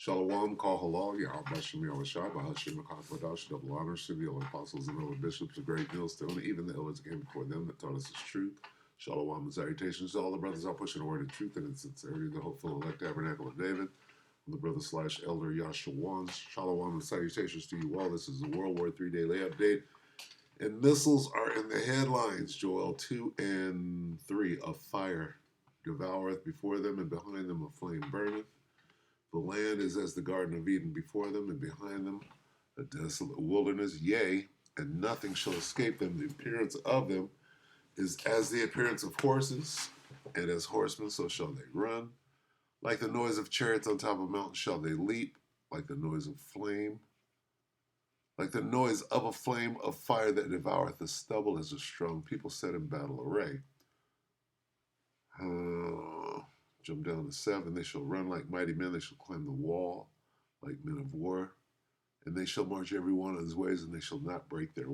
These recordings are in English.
Shalom, call halal, Yahweh Yahweh Bahashim, Akafadash, double honors to the old apostles and old bishops, the great millstone, even the elders came before them that taught us his truth. Shalom and salutations to all the brothers out pushing the word of truth and in sincerity, the hopeful elect tabernacle of David, and the brother slash elder Yahshua. Shalom and salutations to you all. This is the World War III Daily Update. And missiles are in the headlines. Joel 2 and 3. A fire devoureth before them, and behind them a flame burneth. The land is as the Garden of Eden before them, and behind them a desolate wilderness. Yea, and nothing shall escape them. The appearance of them is as the appearance of horses, and as horsemen so shall they run. Like the noise of chariots on top of mountains shall they leap, like the noise of flame. Like the noise of a flame of fire that devoureth the stubble, as a strong people set in battle array. Jump down to 7. They shall run like mighty men. They shall climb the wall like men of war. And they shall march every one of his ways, and they shall not break their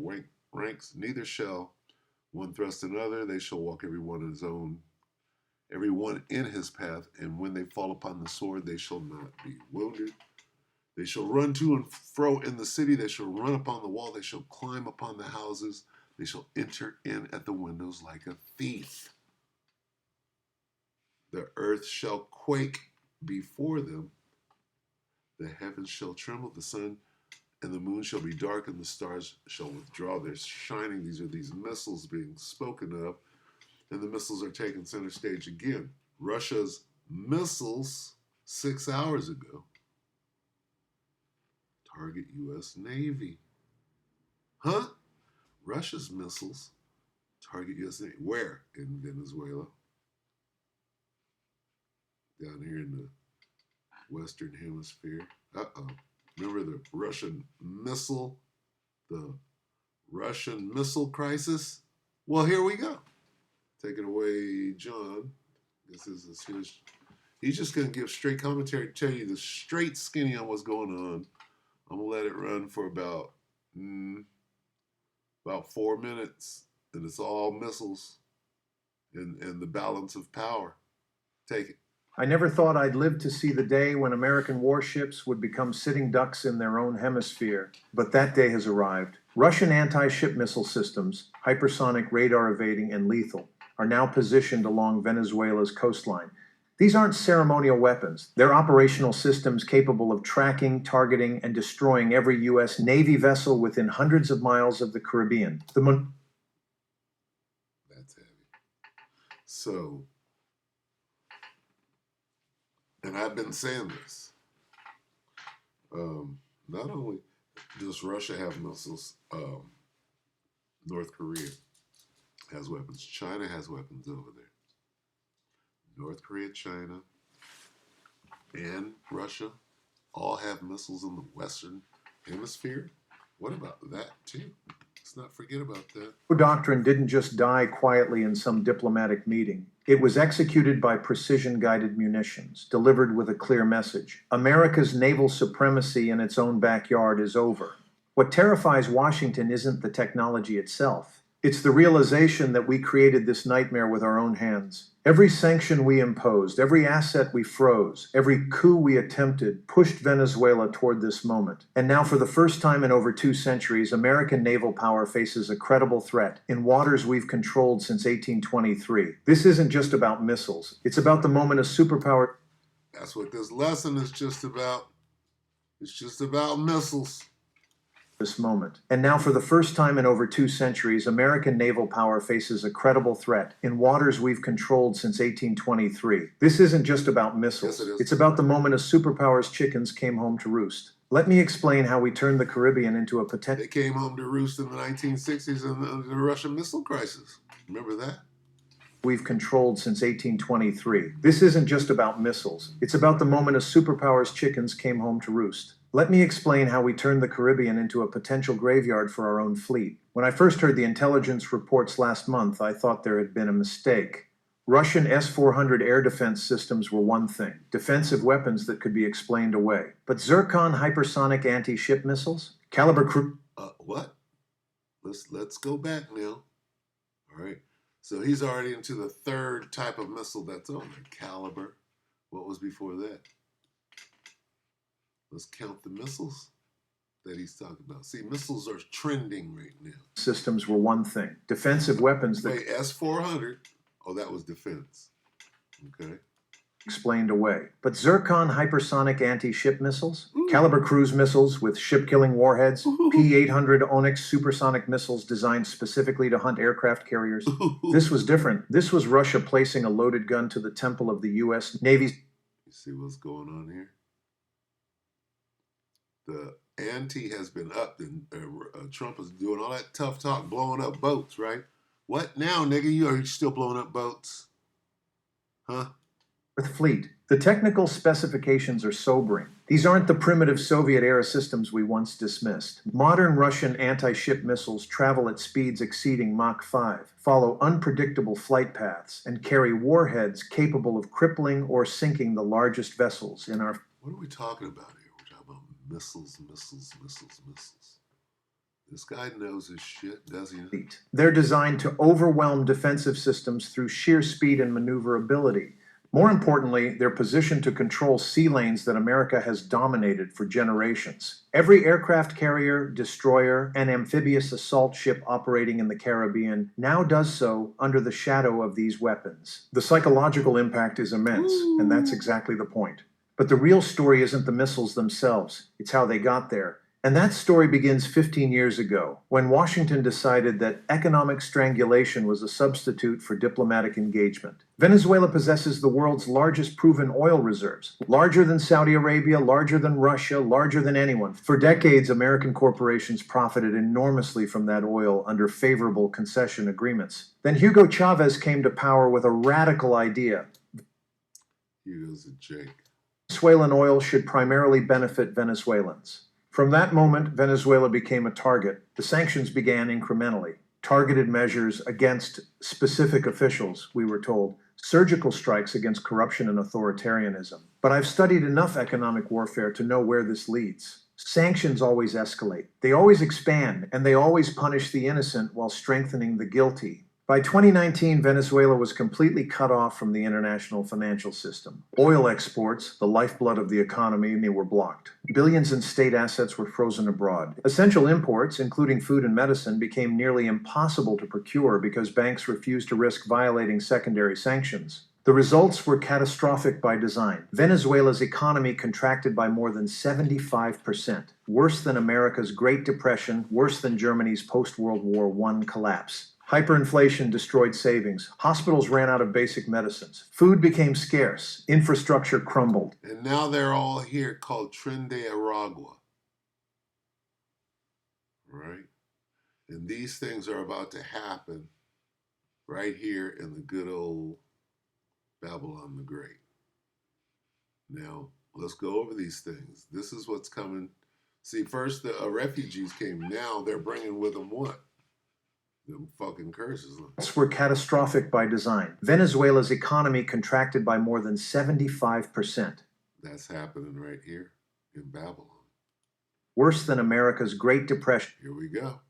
ranks. Neither shall one thrust another. They shall walk every one in his path. And when they fall upon the sword, they shall not be wounded. They shall run to and fro in the city. They shall run upon the wall. They shall climb upon the houses. They shall enter in at the windows like a thief. The earth shall quake before them. The heavens shall tremble. The sun and the moon shall be dark, and the stars shall withdraw their shining. These are these missiles being spoken of. And the missiles are taking center stage again. Russia's missiles 6 hours ago target U.S. Navy. Huh? Russia's missiles target U.S. Navy. Where? In Venezuela. Down here in the Western Hemisphere. Remember the Russian missile crisis? Well, here we go. Take it away, John. He's just going to give straight commentary, tell you the straight skinny on what's going on. I'm going to let it run for about 4 minutes, and it's all missiles and the balance of power. Take it. I never thought I'd live to see the day when American warships would become sitting ducks in their own hemisphere, but that day has arrived. Russian anti-ship missile systems, hypersonic, radar evading, and lethal, are now positioned along Venezuela's coastline. These aren't ceremonial weapons. They're operational systems capable of tracking, targeting, and destroying every U.S. Navy vessel within hundreds of miles of the Caribbean. That's heavy. So, and I've been saying this, not only does Russia have missiles, North Korea has weapons. China has weapons over there. North Korea, China, and Russia all have missiles in the Western Hemisphere. What about that, too? Let's not forget about that. Doctrine didn't just die quietly in some diplomatic meeting. It was executed by precision-guided munitions, delivered with a clear message. America's naval supremacy in its own backyard is over. What terrifies Washington isn't the technology itself. It's the realization that we created this nightmare with our own hands. Every sanction we imposed, every asset we froze, every coup we attempted pushed Venezuela toward this moment. And now, for the first time in over 2 centuries, American naval power faces a credible threat in waters we've controlled since 1823. This isn't just about missiles. It's about the moment a superpower... That's what this lesson is just about. It's just about missiles. This moment. And now, for the first time in over 2 centuries, American naval power faces a credible threat in waters we've controlled since 1823. This isn't just about missiles. Yes, it's about the moment a superpower's chickens came home to roost. Let me explain how we turned the Caribbean into a potential... They came home to roost in the 1960s in the Russian missile crisis. Remember that? We've controlled since 1823. This isn't just about missiles. It's about the moment a superpower's chickens came home to roost. Let me explain how we turned the Caribbean into a potential graveyard for our own fleet. When I first heard the intelligence reports last month, I thought there had been a mistake. Russian S-400 air defense systems were one thing, defensive weapons that could be explained away. But Zircon hypersonic anti-ship missiles? Caliber what? Let's go back now. All right. So he's already into the third type of missile that's on there. Caliber. What was before that? Let's count the missiles that he's talking about. See, missiles are trending right now. Systems were one thing. Defensive weapons that Wait, S-400. Oh, that was defense. Okay. explained away. But Zircon hypersonic anti-ship missiles, Caliber cruise missiles with ship-killing warheads, P-800 Onyx supersonic missiles designed specifically to hunt aircraft carriers. This was different. This was Russia placing a loaded gun to the temple of the U.S. Navy's. You see what's going on here? The ante has been upped, and Trump is doing all that tough talk, blowing up boats, right? What now, nigga? You are still blowing up boats? Huh? Fleet. The technical specifications are sobering. These aren't the primitive Soviet-era systems we once dismissed. Modern Russian anti-ship missiles travel at speeds exceeding Mach 5, follow unpredictable flight paths, and carry warheads capable of crippling or sinking the largest vessels in our... What are we talking about here? We're talking about missiles, missiles, missiles, missiles. This guy knows his shit, does he? They're designed to overwhelm defensive systems through sheer speed and maneuverability. More importantly, they're positioned to control sea lanes that America has dominated for generations. Every aircraft carrier, destroyer, and amphibious assault ship operating in the Caribbean now does so under the shadow of these weapons. The psychological impact is immense, and that's exactly the point. But the real story isn't the missiles themselves, it's how they got there. And that story begins 15 years ago, when Washington decided that economic strangulation was a substitute for diplomatic engagement. Venezuela possesses the world's largest proven oil reserves, larger than Saudi Arabia, larger than Russia, larger than anyone. For decades, American corporations profited enormously from that oil under favorable concession agreements. Then Hugo Chavez came to power with a radical idea. Hugo's a Jake. Venezuelan oil should primarily benefit Venezuelans. From that moment, Venezuela became a target. The sanctions began incrementally. Targeted measures against specific officials, we were told. Surgical strikes against corruption and authoritarianism. But I've studied enough economic warfare to know where this leads. Sanctions always escalate. They always expand, and they always punish the innocent while strengthening the guilty. By 2019, Venezuela was completely cut off from the international financial system. Oil exports, the lifeblood of the economy, they were blocked. Billions in state assets were frozen abroad. Essential imports, including food and medicine, became nearly impossible to procure because banks refused to risk violating secondary sanctions. The results were catastrophic by design. Venezuela's economy contracted by more than 75%, worse than America's Great Depression, worse than Germany's post-World War I collapse. Hyperinflation destroyed savings. Hospitals ran out of basic medicines. Food became scarce. Infrastructure crumbled. And now they're all here called Tren de Aragua. Right? And these things are about to happen right here in the good old Babylon the Great. Now, let's go over these things. This is what's coming. See, first the refugees came. Now they're bringing with them what? Them fucking curses. Were catastrophic by design. Venezuela's economy contracted by more than 75%. That's happening right here in Babylon. Worse than America's Great Depression. Here we go.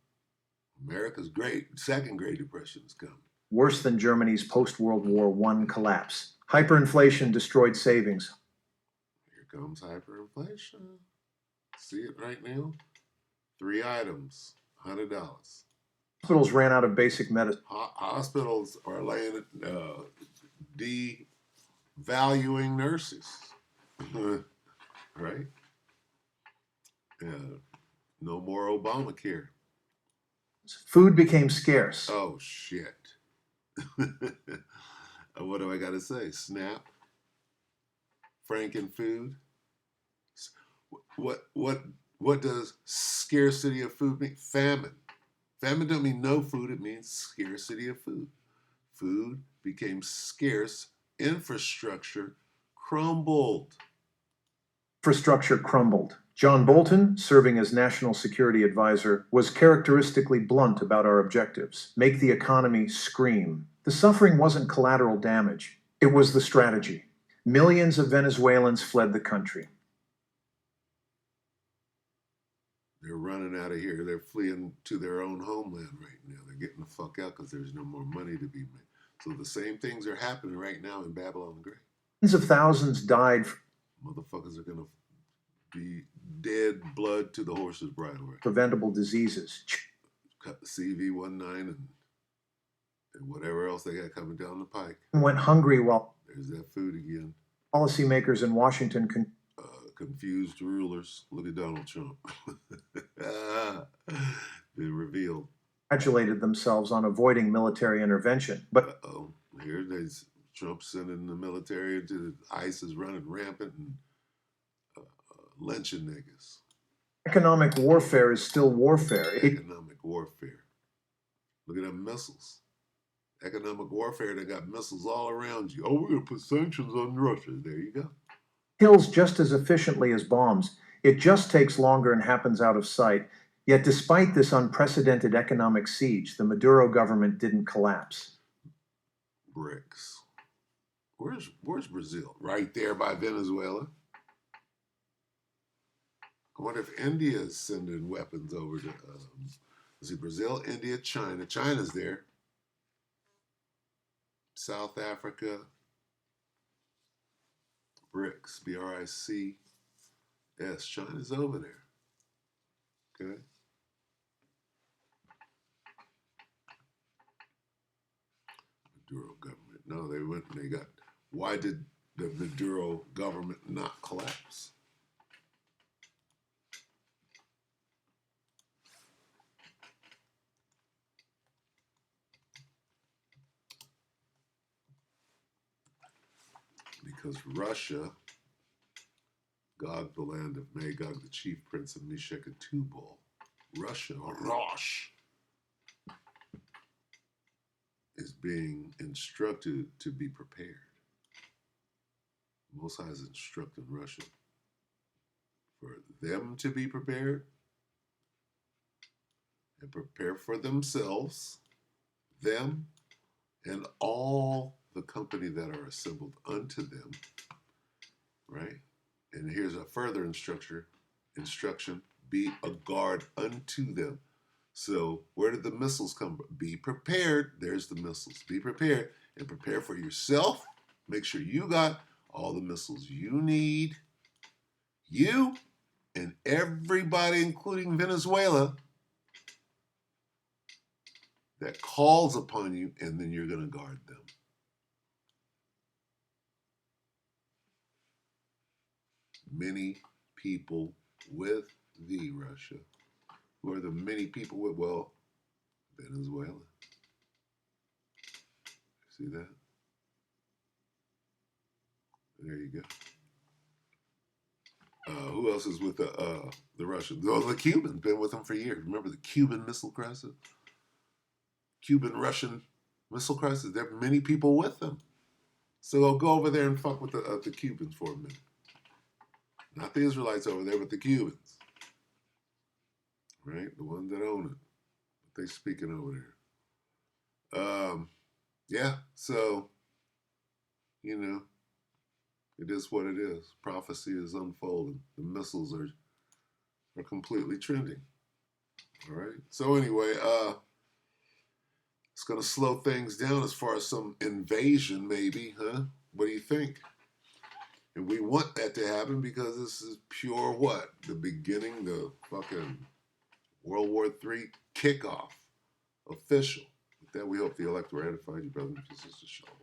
America's second Great Depression is coming. Worse than Germany's post-World War I collapse. Hyperinflation destroyed savings. Here comes hyperinflation. See it right now? 3 items, $100. Hospitals ran out of basic medicine. Hospitals are devaluing nurses, right? No more Obamacare. Food became scarce. Oh, shit. What do I got to say? SNAP? Frankenfood? What does scarcity of food mean? Famine. Famine don't mean no food, it means scarcity of food. Food became scarce, infrastructure crumbled. Infrastructure crumbled. John Bolton, serving as National Security Advisor, was characteristically blunt about our objectives. Make the economy scream. The suffering wasn't collateral damage. It was the strategy. Millions of Venezuelans fled the country. They're running out of here. They're fleeing to their own homeland right now. They're getting the fuck out because there's no more money to be made. So the same things are happening right now in Babylon the Great. Tens of thousands died. Motherfuckers are going to be dead blood to the horse's bridle. Preventable diseases. CV-19 and whatever else they got coming down the pike. Went hungry while There's that food again. Policymakers in Washington confused rulers. Look at Donald Trump. Been revealed. Congratulated themselves on avoiding military intervention. But here there's Trump sending the military into ISIS running rampant and lynching niggas. Economic warfare is still warfare. Economic warfare. Look at them missiles. Economic warfare, they got missiles all around you. Oh, we're going to put sanctions on Russia. There you go. Kills just as efficiently as bombs. It just takes longer and happens out of sight. Yet despite this unprecedented economic siege, the Maduro government didn't collapse. BRICS. Where's Brazil? Right there by Venezuela. I wonder if India is sending weapons over to, let's see, Brazil, India, China. China's there. South Africa. BRICS, B-R-I-C-S. China's over there. Okay. Maduro government. No, they went and they got. Why did the Maduro government not collapse? Because Russia, Gog, the land of Magog, the chief prince of Meshech and Tubal, Russia, or Rosh, is being instructed to be prepared. Most High is instructing Russia for them to be prepared and prepare for themselves, them, and all the company that are assembled unto them, right? And here's a further instruction, be a guard unto them. So where did the missiles come from? Be prepared. There's the missiles. Be prepared and prepare for yourself. Make sure you got all the missiles you need. You and everybody, including Venezuela, that calls upon you, and then you're going to guard them. Many people with thee, Russia. Who are the many people with? Well, Venezuela. See that? There you go. Who else is with the Russians? Oh, the Cubans. Been with them for years. Remember the Cuban Missile Crisis? Cuban-Russian Missile Crisis. There are many people with them. So I'll go over there and fuck with the Cubans for a minute. Not the Israelites over there, but the Cubans. Right? The ones that own it. But they speaking over there. Yeah, so, you know, it is what it is. Prophecy is unfolding. The missiles are completely trending. All right? So anyway, it's going to slow things down as far as some invasion, maybe, huh? What do you think? And we want that to happen because this is pure what? The beginning, the fucking World War III kickoff. Official. With that, we hope the elect were edified. You brothers and sisters, shalom.